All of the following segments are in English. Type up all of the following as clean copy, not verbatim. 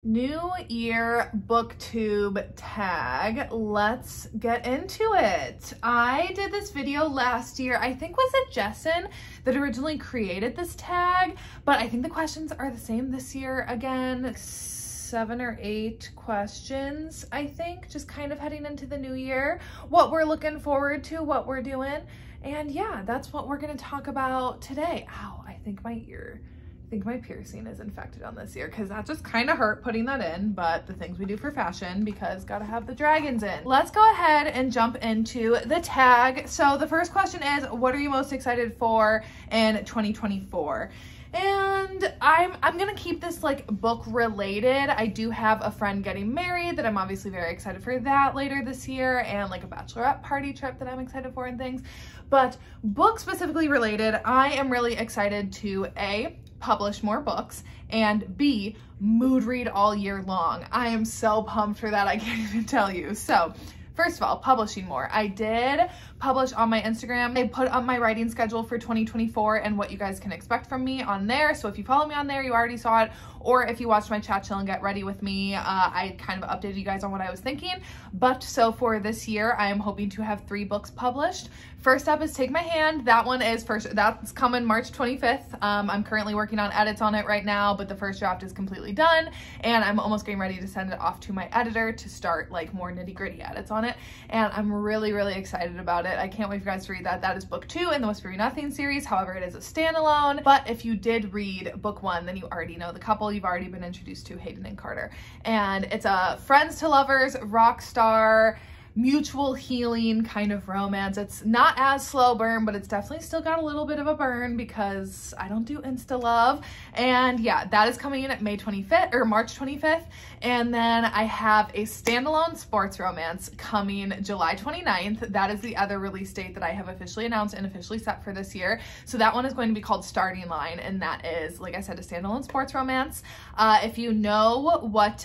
New Year Booktube tag. Let's get into it. I did this video last year. I think was it Jessen that originally created this tag, but I think the questions are the same this year again. 7 or 8 questions, I think, just kind of heading into the new year, what we're looking forward to, what we're doing. And yeah, that's what we're gonna talk about today. Ow, I think my piercing is infected on this ear because that just kind of hurt putting that in, but the things we do for fashion because gotta have the dragons in. Let's go ahead and jump into the tag. So the first question is, what are you most excited for in 2024? And I'm gonna keep this like book related. I do have a friend getting married that I'm obviously very excited for that later this year, and like a bachelorette party trip that I'm excited for and things. But book specifically related, I am really excited to A, publish more books, and B, mood read all year long. I am so pumped for that, I can't even tell you. So first of all, publishing more. I did publish on my Instagram. I put up my writing schedule for 2024 and what you guys can expect from me on there. So if you follow me on there, you already saw it. Or if you watched my chat chill and get ready with me, I kind of updated you guys on what I was thinking. But so for this year, I am hoping to have 3 books published. First up is Take My Hand. That one is that's coming March 25th. I'm currently working on edits on it right now, but the first draft is completely done. And I'm almost getting ready to send it off to my editor to start like more nitty gritty edits on it. And I'm really, really excited about it. I can't wait for you guys to read that. That is book 2 in the Whisper Me Nothing series. However, it is a standalone. But if you did read book 1, then you already know the couple. You've already been introduced to Hayden and Carter. And it's a friends to lovers, rock star, mutual healing kind of romance. It's not as slow burn, but it's definitely still got a little bit of a burn because I don't do insta love. And yeah, that is coming in at March 25th. And then I have a standalone sports romance coming July 29th. That is the other release date that I have officially announced and officially set for this year. So that one is going to be called Starting Line. And that is, like I said, a standalone sports romance. If you know what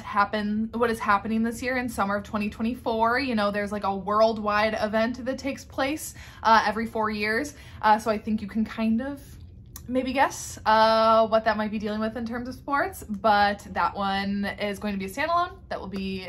is happening this year in summer of 2024, you know, there's like a worldwide event that takes place every 4 years. So I think you can kind of maybe guess what that might be dealing with in terms of sports, but that one is going to be a standalone that will be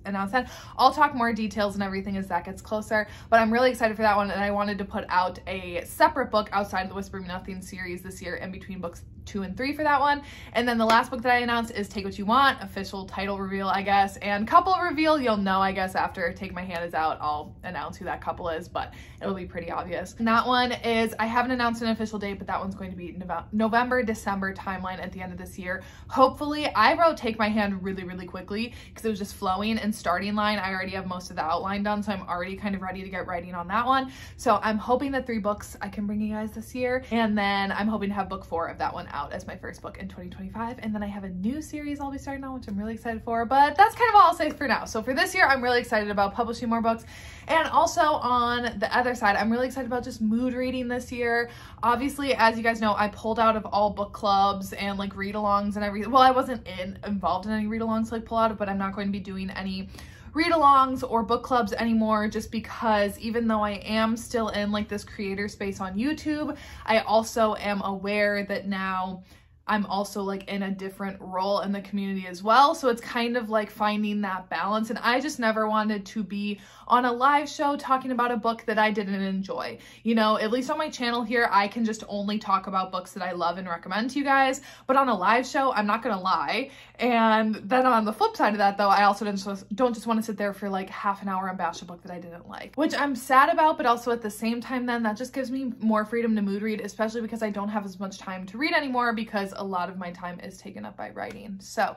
announced then. I'll talk more details and everything as that gets closer, but I'm really excited for that one, and I wanted to put out a separate book outside of the Whisper Me Nothing series this year in between books 2 and 3 for that one. And then the last book that I announced is Take What You Want, official title reveal, I guess, and couple reveal. You'll know, I guess, after Take My Hand is out, I'll announce who that couple is, but it'll be pretty obvious. And that one is, I haven't announced an official date, but that one's going to be November, December timeline at the end of this year. Hopefully, I wrote Take My Hand really, really quickly because it was just flowing, and Starting Line, I already have most of the outline done, so I'm already kind of ready to get writing on that one. So I'm hoping that 3 books I can bring you guys this year, and then I'm hoping to have book 4 of that one out as my first book in 2025. And then I have a new series I'll be starting on, which I'm really excited for, but that's kind of all I'll say for now. So for this year, I'm really excited about publishing more books. And also on the other side, I'm really excited about just mood reading this year. Obviously, as you guys know, I pulled out of all book clubs and like read-alongs and everything. Well, I wasn't involved in any read-alongs to like pull out of, but I'm not going to be doing any read-alongs or book clubs anymore, just because even though I am still in like this creator space on YouTube, I also am aware that now I'm also like in a different role in the community as well. So it's kind of like finding that balance. And I just never wanted to be on a live show talking about a book that I didn't enjoy. You know, at least on my channel here, I can just only talk about books that I love and recommend to you guys. But on a live show, I'm not gonna lie. And then on the flip side of that though, I also don't just want to sit there for like half an hour and bash a book that I didn't like, which I'm sad about, but also at the same time then that just gives me more freedom to mood read, especially because I don't have as much time to read anymore because a lot of my time is taken up by writing. So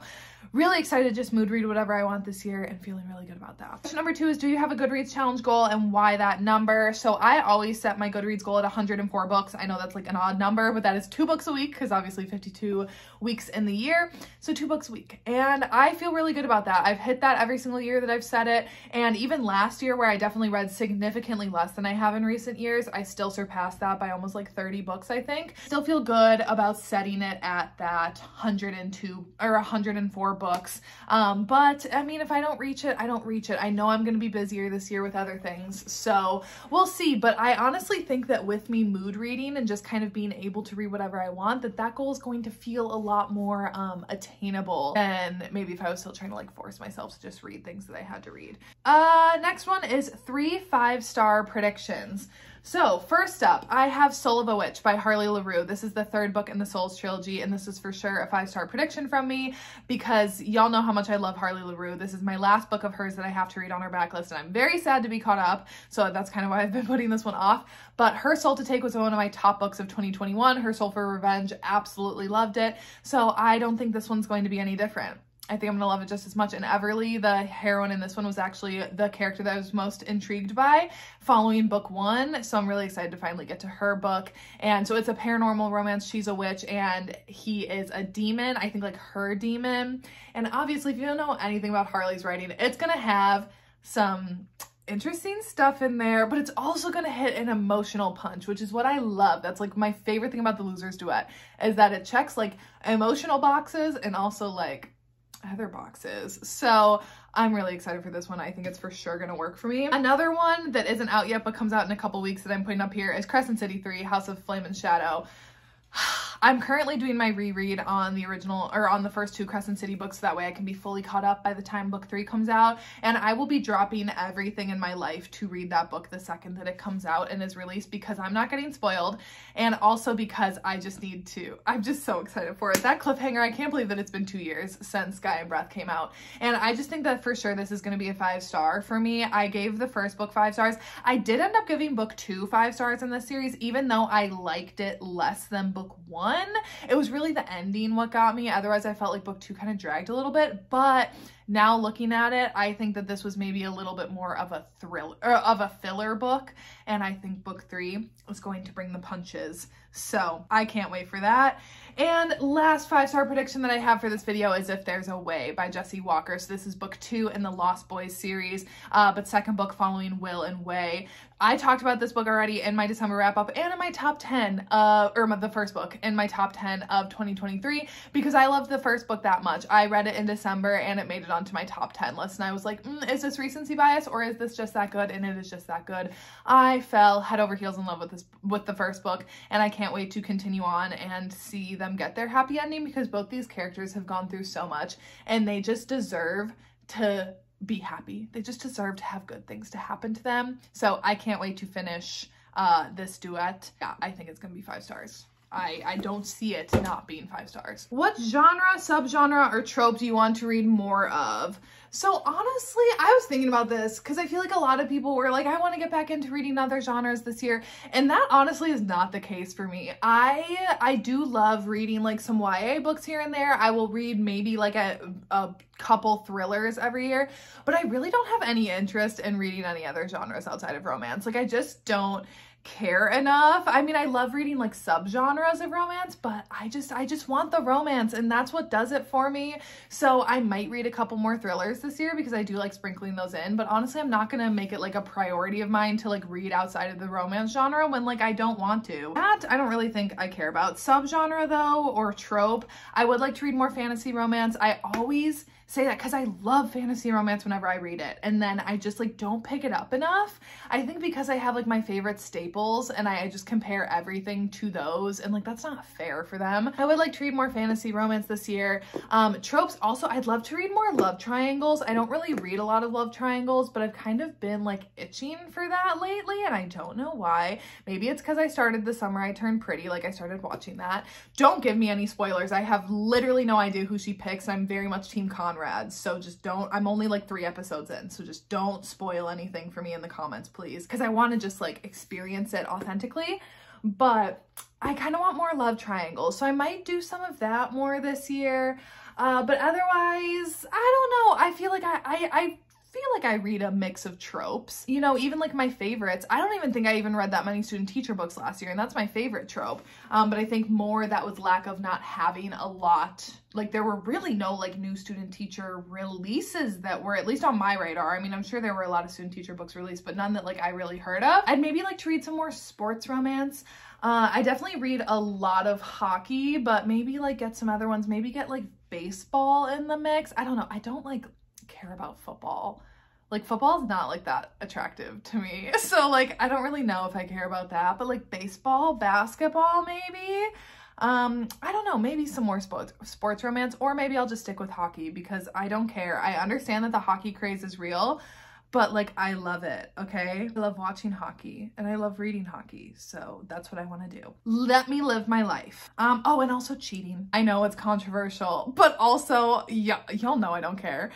really excited to just mood read whatever I want this year and feeling really good about that. Question number 2 is, do you have a Goodreads challenge goal and why that number? So I always set my Goodreads goal at 104 books. I know that's like an odd number, but that is 2 books a week because obviously 52 weeks in the year. So 2 books a week. And I feel really good about that. I've hit that every single year that I've set it. And even last year where I definitely read significantly less than I have in recent years, I still surpassed that by almost like 30 books, I think. Still feel good about setting it at that 102 or 104 books. But I mean, if I don't reach it, I don't reach it. I know I'm going to be busier this year with other things, so we'll see. But I honestly think that with me mood reading and just kind of being able to read whatever I want, that goal is going to feel a lot more attainable enjoyable than maybe if I was still trying to like force myself to just read things that I had to read. Next one is 3 5-star predictions. So first up, I have Soul of a Witch by Harley LaRue. This is the 3rd book in the Souls trilogy, and this is for sure a 5-star prediction from me because y'all know how much I love Harley LaRue. This is my last book of hers that I have to read on her backlist, and I'm very sad to be caught up, so that's kind of why I've been putting this one off. But Her Soul to Take was one of my top books of 2021. Her Soul for Revenge, absolutely loved it, so I don't think this one's going to be any different. I think I'm gonna love it just as much. And Everly, the heroine in this one, was actually the character that I was most intrigued by following book 1. So I'm really excited to finally get to her book. And so it's a paranormal romance. She's a witch and he is a demon. I think like her demon. And obviously if you don't know anything about Harley's writing, it's gonna have some interesting stuff in there, but it's also gonna hit an emotional punch, which is what I love. That's like my favorite thing about the Losers Duet, is that it checks like emotional boxes and also like other boxes. So I'm really excited for this one. I think it's for sure gonna work for me. Another one that isn't out yet but comes out in a couple weeks that I'm putting up here is Crescent City 3, House of Flame and Shadow. I'm currently doing my reread on the original, or on the first 2 Crescent City books, so that way I can be fully caught up by the time book 3 comes out, and I will be dropping everything in my life to read that book the second that it comes out and is released, because I'm not getting spoiled, and also because I just need to. I'm just so excited for it. That cliffhanger, I can't believe that it's been 2 years since Sky and Breath came out, and I just think that for sure this is going to be a 5-star for me. I gave the first book 5 stars. I did end up giving book 2 5 stars in this series, even though I liked it less than book 1. It was really the ending what got me. Otherwise, I felt like book 2 kind of dragged a little bit, but now looking at it, I think that this was maybe a little bit more of a thrill, or of a filler book, and I think book 3 is going to bring the punches. So I can't wait for that. And last 5-star prediction that I have for this video is If There's a Way by Jessie Walker. So this is book 2 in the Lost Boys series, but second book following Will and Way. I talked about this book already in my December wrap up and in my top 10, or the first book in my top 10 of 2023, because I loved the first book that much. I read it in December and it made it onto my top 10 list, and I was like, is this recency bias or is this just that good? And it is just that good. I fell head over heels in love with the first book, and I can't wait to continue on and see them get their happy ending, because both these characters have gone through so much and they just deserve to be happy. They just deserve to have good things to happen to them. So I can't wait to finish this duet. Yeah, I think it's gonna be 5 stars. I don't see it not being 5 stars. What genre, subgenre, or trope do you want to read more of? So honestly, I was thinking about this because I feel like a lot of people were like, I want to get back into reading other genres this year. And that honestly is not the case for me. I do love reading like some YA books here and there. I will read maybe like a couple thrillers every year, but I really don't have any interest in reading any other genres outside of romance. Like I just don't care enough. I mean, I love reading like subgenres of romance, but I just want the romance, and that's what does it for me. So I might read a couple more thrillers this year because I do like sprinkling those in, but honestly, I'm not gonna make it like a priority of mine to like read outside of the romance genre when like I don't want to. That I don't really think I care about. Subgenre though, or trope, I would like to read more fantasy romance. I always say that because I love fantasy romance whenever I read it, and then I just like don't pick it up enough. I think because I have like my favorite staples and I just compare everything to those, and like that's not fair for them. I would like to read more fantasy romance this year. Tropes also, I'd love to read more love triangles. I don't really read a lot of love triangles, but I've kind of been like itching for that lately, and I don't know why. Maybe it's because I started The Summer I Turned Pretty, like I started watching that. Don't give me any spoilers. I have literally no idea who she picks. I'm very much Team Conrad. So just don't, I'm only like 3 episodes in, so just don't spoil anything for me in the comments, please, because I want to just like experience it authentically. But I kind of want more love triangles, so I might do some of that more this year. But otherwise, I don't know. I feel like I read a mix of tropes, you know, even like my favorites. I don't even think I even read that many student teacher books last year, and that's my favorite trope. But I think more that was lack of not having a lot, like there were really no like new student teacher releases that were at least on my radar. I mean, I'm sure there were a lot of student teacher books released, but none that like I really heard of. I'd maybe like to read some more sports romance. I definitely read a lot of hockey, but maybe like get some other ones, maybe get like baseball in the mix. I don't know. I don't like care about football. Like football is not like that attractive to me. So like, I don't really know if I care about that, but like baseball, basketball, maybe. I don't know, maybe some more sports romance, or maybe I'll just stick with hockey because I don't care. I understand that the hockey craze is real, but like, I love it, okay? I love watching hockey and I love reading hockey. So that's what I want to do. Let me live my life. Oh, and also cheating. I know it's controversial, but also, y'all know I don't care.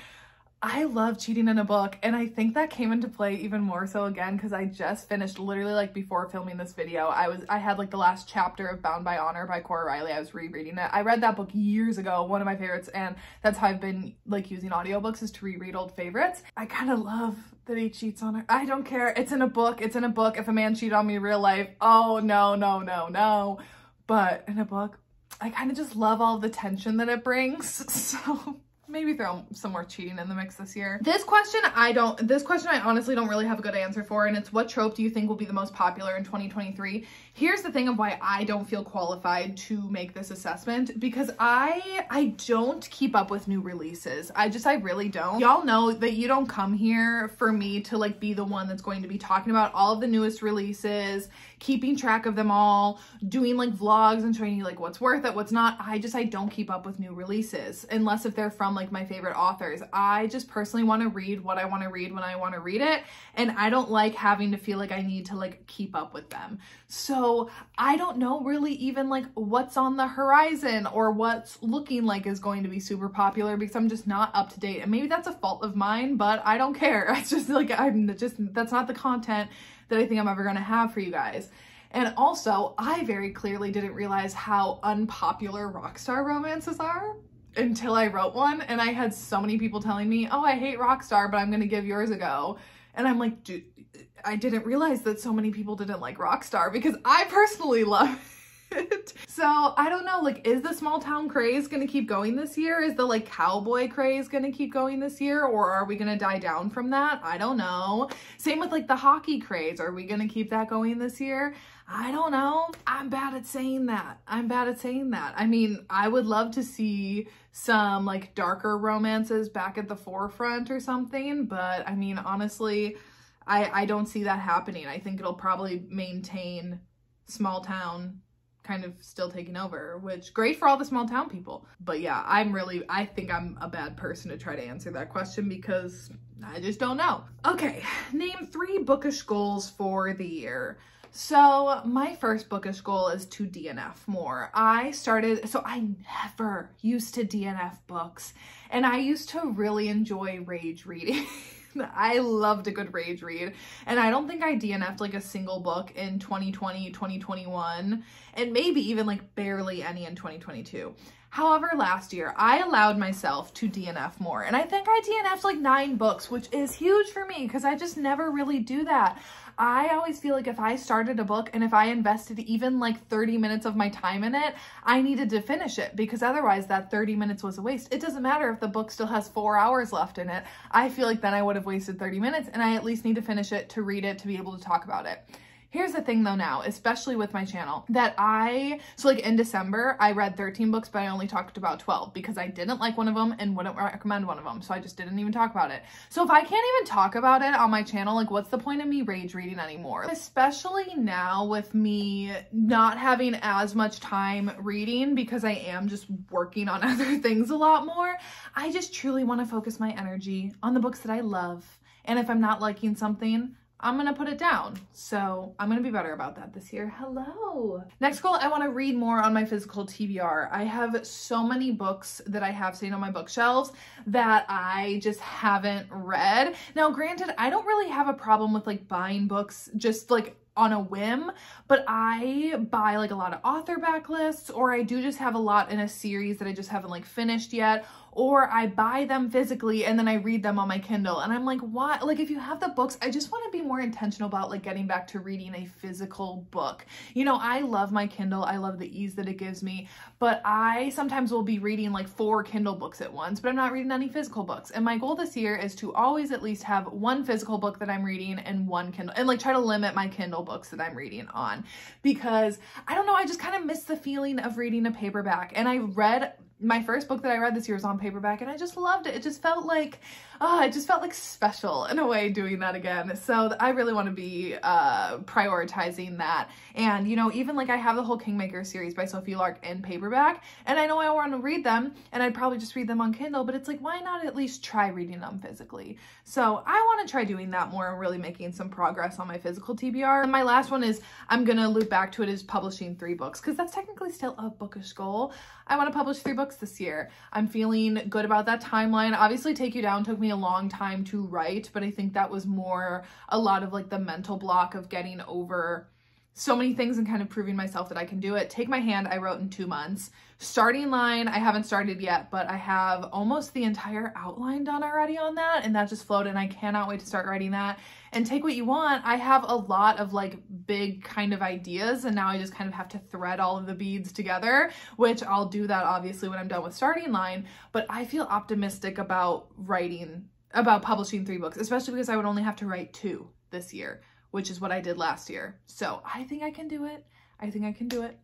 I love cheating in a book, and I think that came into play even more so again because I just finished, literally like before filming this video, I had like the last chapter of Bound by Honor by Cora Riley. I was rereading it. I read that book years ago, one of my favorites, and that's how I've been like using audiobooks, is to reread old favorites. I kind of love that he cheats on her. I don't care. It's in a book. It's in a book. If a man cheated on me in real life, oh no, no, no, no. But in a book, I kind of just love all the tension that it brings. So maybe throw some more cheating in the mix this year. This question I honestly don't really have a good answer for, and it's, what trope do you think will be the most popular in 2023? Here's the thing of why I don't feel qualified to make this assessment, because I don't keep up with new releases. I really don't. Y'all know that you don't come here for me to like be the one that's going to be talking about all of the newest releases, keeping track of them all, doing like vlogs and showing you like what's worth it, what's not. I don't keep up with new releases unless if they're from like my favorite authors. I just personally want to read what I want to read when I want to read it, and I don't like having to feel like I need to like keep up with them. So I don't know really even like what's on the horizon or what's looking like is going to be super popular, because I'm just not up to date. And maybe that's a fault of mine, but I don't care. It's just like, that's not the content that I think I'm ever going to have for you guys. And also, I very clearly didn't realize how unpopular rockstar romances are until I wrote one, and I had so many people telling me, oh, I hate rockstar, but I'm gonna give yours a go. And I'm like, dude, I didn't realize that so many people didn't like rockstar, because I personally love it. So I don't know, like, is the small town craze gonna keep going this year? Is the like cowboy craze gonna keep going this year, or are we gonna die down from that? I don't know. Same with like the hockey craze. Are we gonna keep that going this year? I don't know. I'm bad at saying that. I mean, I would love to see some like darker romances back at the forefront or something, but I mean, honestly, I don't see that happening. I think it'll probably maintain small town kind of still taking over, which great for all the small town people. But yeah, I think I'm a bad person to try to answer that question because I just don't know. Okay, name 3 bookish goals for the year. So my first bookish goal is to DNF more. I never used to DNF books, and I used to really enjoy rage reading. I loved a good rage read, and I don't think I DNF'd like a single book in 2020, 2021, and maybe even like barely any in 2022. However, last year I allowed myself to DNF more, and I think I DNF'd like 9 books, which is huge for me because I just never really do that. I always feel like if I started a book and if I invested even like 30 minutes of my time in it, I needed to finish it, because otherwise that 30 minutes was a waste. It doesn't matter if the book still has 4 hours left in it. I feel like then I would have wasted 30 minutes, and I at least need to finish it to read it to be able to talk about it. Here's the thing though now, especially with my channel, that so like in December, I read 13 books, but I only talked about 12 because I didn't like one of them and wouldn't recommend one of them. So I just didn't even talk about it. So if I can't even talk about it on my channel, like what's the point of me rage reading anymore? Especially now with me not having as much time reading because I am just working on other things a lot more. I just truly want to focus my energy on the books that I love. And if I'm not liking something, I'm gonna put it down. So I'm gonna be better about that this year. Hello. Next goal, I wanna read more on my physical TBR. I have so many books that I have sitting on my bookshelves that I just haven't read. Now, granted, I don't really have a problem with like buying books just like on a whim, but I buy like a lot of author backlists, or I do just have a lot in a series that I just haven't like finished yet, or I buy them physically and then I read them on my Kindle. And I'm like, why? Like, if you have the books, I just want to be more intentional about like getting back to reading a physical book. You know, I love my Kindle. I love the ease that it gives me, but I sometimes will be reading like 4 Kindle books at once, but I'm not reading any physical books. And my goal this year is to always at least have 1 physical book that I'm reading and 1 Kindle, and like try to limit my Kindle books that I'm reading on, because I don't know, I just kind of miss the feeling of reading a paperback. And I read my first book that I read this year was on paperback, and I just loved it. It just felt like special in a way doing that again. So I really want to be prioritizing that. And, you know, even like I have the whole Kingmaker series by Sophie Lark in paperback, and I know I want to read them, and I'd probably just read them on Kindle, but it's like, why not at least try reading them physically? So I want to try doing that more and really making some progress on my physical TBR. And my last one is, I'm going to loop back to it, is publishing 3 books, because that's technically still a bookish goal. I want to publish 3 books this year. I'm feeling good about that timeline. Obviously, Take You Down took me a long time to write, but I think that was more a lot of like the mental block of getting over so many things and kind of proving myself that I can do it. Take My Hand, I wrote in 2 months. Starting Line, I haven't started yet, but I have almost the entire outline done already on that, and that just flowed, and I cannot wait to start writing that. And Take What You Want, I have a lot of like big kind of ideas, and now I just kind of have to thread all of the beads together, which I'll do that obviously when I'm done with Starting Line, but I feel optimistic about publishing 3 books, especially because I would only have to write 2 this year, which is what I did last year. So I think I can do it. I think I can do it.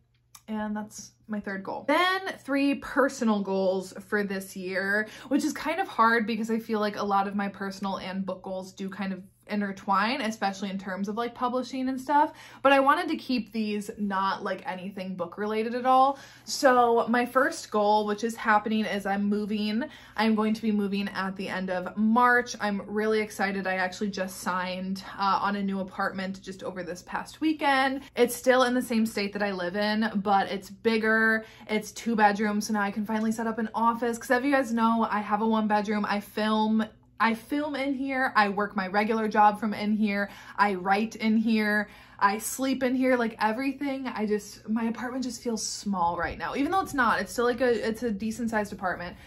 And that's my 3rd goal. Then 3 personal goals for this year, which is kind of hard because I feel like a lot of my personal and book goals do kind of intertwine, especially in terms of like publishing and stuff, but I wanted to keep these not like anything book related at all. So my first goal, which is happening, is I'm going to be moving at the end of March. I'm really excited. I actually just signed on a new apartment just over this past weekend. It's still in the same state that I live in, but it's bigger. It's 2 bedrooms, so now I can finally set up an office, because as you guys know, I have a 1 bedroom. I film in here, I work my regular job from in here, I write in here, I sleep in here, like everything. My apartment just feels small right now, even though it's not. It's still like it's a decent sized apartment,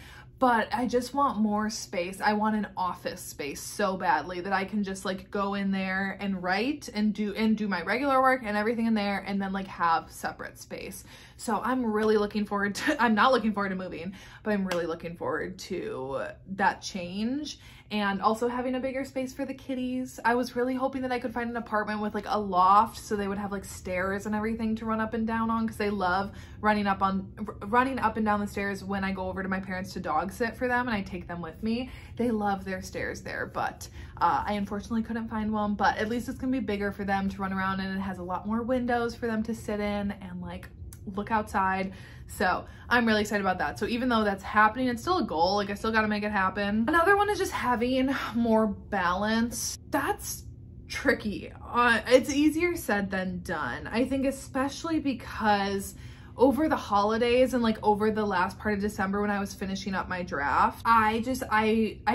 but I just want more space. I want an office space so badly that I can just like go in there and write and do my regular work and everything in there, and then like have separate space. So I'm really looking forward to, I'm not looking forward to moving, but I'm really looking forward to that change, and also having a bigger space for the kitties. I was really hoping that I could find an apartment with like a loft, so they would have like stairs and everything to run up and down on, because they love running up and down the stairs when I go over to my parents to dog sit for them and I take them with me. They love their stairs there, but I unfortunately couldn't find one. But at least it's gonna be bigger for them to run around, and it has a lot more windows for them to sit in and like look outside. So I'm really excited about that. So even though that's happening, it's still a goal. Like I still got to make it happen. Another one is just having more balance. That's tricky. It's easier said than done, I think, especially because over the holidays and like over the last part of December when I was finishing up my draft, I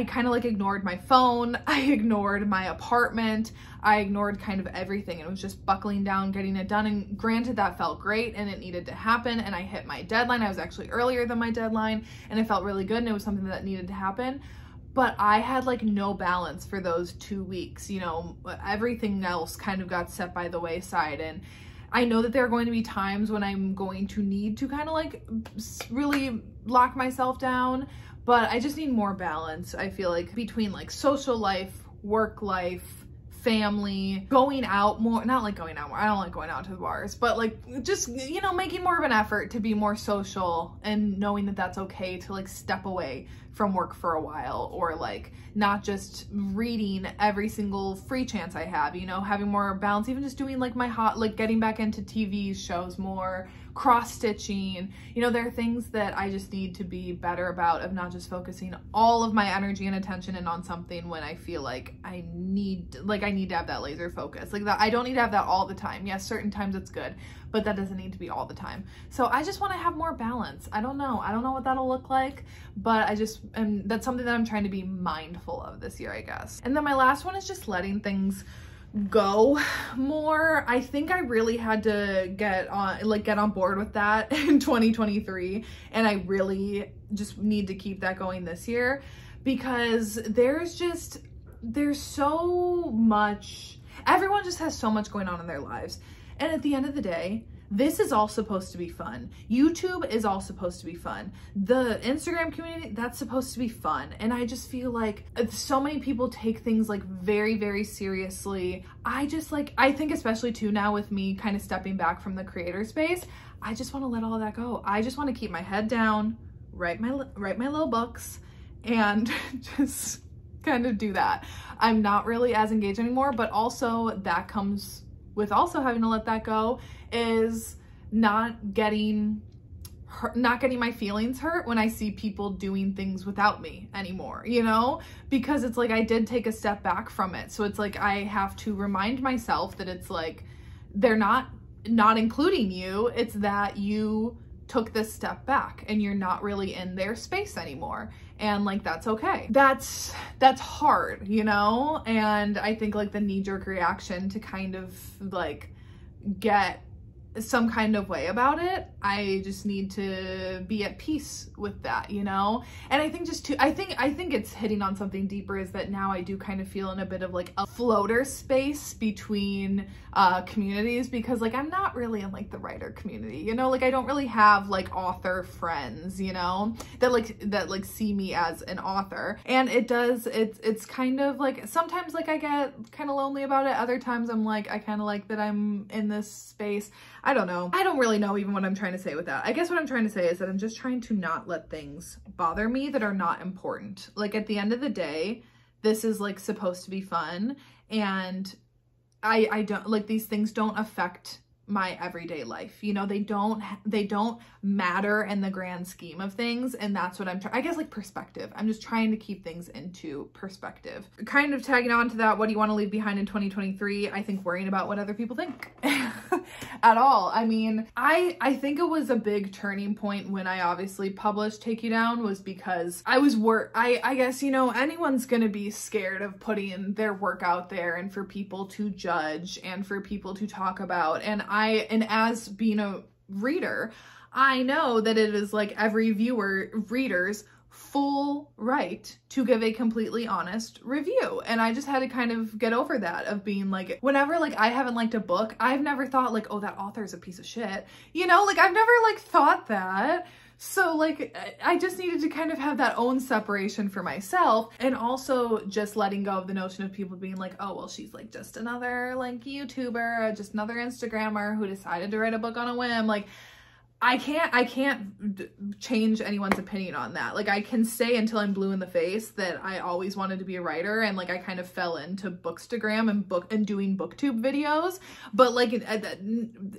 kind of like ignored my phone, I ignored my apartment, I ignored kind of everything, and it was just buckling down, getting it done. And granted, that felt great and it needed to happen, and I hit my deadline. I was actually earlier than my deadline, and it felt really good, and it was something that needed to happen. But I had like no balance for those 2 weeks. You know, everything else kind of got set by the wayside, and I know that there are going to be times when I'm going to need to kind of like really lock myself down, but I just need more balance, I feel like, between like social life, work life, family, going out more, not like going out more, I don't like going out to the bars, but like just, you know, making more of an effort to be more social, and knowing that that's okay to like step away from work for a while, or like not just reading every single free chance I have, you know, having more balance, even just doing like like getting back into TV shows more, cross-stitching. You know, there are things that I just need to be better about, of not just focusing all of my energy and attention in on something when I feel like I need to have that laser focus. Like that, I don't need to have that all the time. Yes, certain times it's good, but that doesn't need to be all the time. So I just want to have more balance. I don't know what that'll look like, but that's something that I'm trying to be mindful of this year, I guess. And then my last one is just letting things go more. I think I really had to get on board with that in 2023, and I really just need to keep that going this year, because there's so much, everyone just has so much going on in their lives, and at the end of the day, this is all supposed to be fun. YouTube is all supposed to be fun. The Instagram community, that's supposed to be fun. And I just feel like so many people take things like very, very seriously. I think especially too now with me kind of stepping back from the creator space, I just want to let all of that go. I just want to keep my head down, write my little books and just kind of do that. I'm not really as engaged anymore, but also that comes with also having to let that go, is not getting my feelings hurt when I see people doing things without me anymore, you know, because it's like I did take a step back from it. So it's like I have to remind myself that it's like they're not including you, it's that you took this step back and you're not really in their space anymore, and like that's okay. That's hard, you know. And I think like the knee-jerk reaction to kind of like get some kind of way about it, I just need to be at peace with that, you know. And I think just to I think it's hitting on something deeper, is that now I do kind of feel in a bit of like a floater space between communities, because like I'm not really in like the writer community, you know, like I don't really have like author friends, you know, that like see me as an author. And it's kind of like sometimes like I get kind of lonely about it, other times I'm like I kind of like that I'm in this space. I don't know. I don't really know even what I'm trying to say with that. I guess what I'm trying to say is that I'm just trying to not let things bother me that are not important. Like at the end of the day, this is like supposed to be fun, and I don't like, these things don't affect my everyday life, you know. They don't matter in the grand scheme of things, and that's what I'm trying, I guess, like perspective. I'm just trying to keep things into perspective. Kind of tagging on to that, what do you want to leave behind in 2023? I think worrying about what other people think at all. I mean, I think it was a big turning point when I obviously published Take You Down, was because I was I guess, you know, anyone's gonna be scared of putting their work out there and for people to judge and for people to talk about. And as being a reader, I know that it is like every reader's full right to give a completely honest review. And I just had to kind of get over that, of being like, whenever like I haven't liked a book, I've never thought like, oh, that author is a piece of shit, you know, like I've never like thought that. So like I just needed to kind of have that own separation for myself, and also just letting go of the notion of people being like, oh, well, she's like just another like YouTuber, just another Instagrammer who decided to write a book on a whim. Like I can't change anyone's opinion on that. Like I can say until I'm blue in the face that I always wanted to be a writer, and like I kind of fell into Bookstagram and doing booktube videos, but like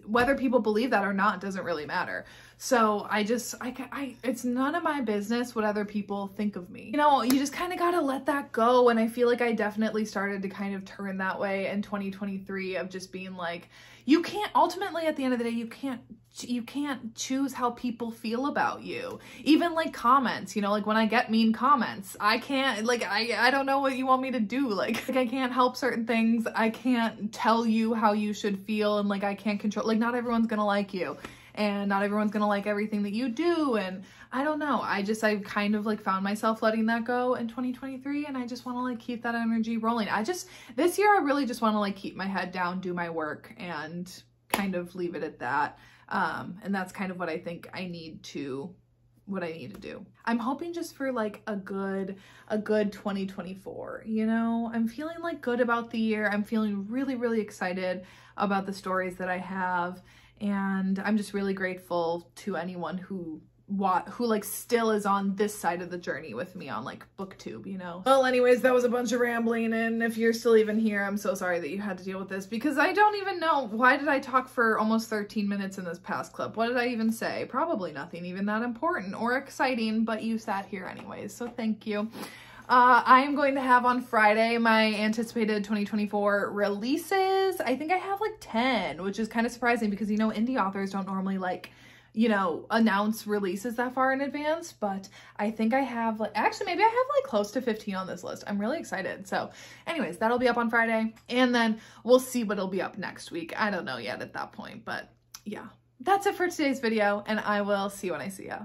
whether people believe that or not doesn't really matter. So it's none of my business what other people think of me. You know, you just kind of got to let that go. And I feel like I definitely started to kind of turn that way in 2023, of just being like, you can't, ultimately at the end of the day, you can't choose how people feel about you. Even like comments, you know, like when I get mean comments, I can't, like, I don't know what you want me to do. Like I can't help certain things. I can't tell you how you should feel, and like I can't control, like not everyone's gonna like you, and not everyone's gonna like everything that you do. And I don't know, I've kind of like found myself letting that go in 2023, and I just want to like keep that energy rolling. This year I really just want to like keep my head down, do my work, and kind of leave it at that. And that's kind of what I think I need to do. I'm hoping just for like a good 2024, you know. I'm feeling like good about the year. I'm feeling really, really excited about the stories that I have. And I'm just really grateful to anyone who like still is on this side of the journey with me on like booktube, you know. Well, anyways, that was a bunch of rambling, and if you're still even here, I'm so sorry that you had to deal with this, because I don't even know, why did I talk for almost 13 minutes in this past clip? What did I even say? Probably nothing even that important or exciting, but you sat here anyways, so thank you. I am going to have on Friday my anticipated 2024 releases. I think I have like 10, which is kind of surprising because, you know, indie authors don't normally like, you know, announce releases that far in advance, but I think I have like, actually maybe I have like close to 15 on this list. I'm really excited. So anyways, that'll be up on Friday, and then we'll see what'll be up next week. I don't know yet at that point, but yeah, that's it for today's video, and I will see you when I see ya.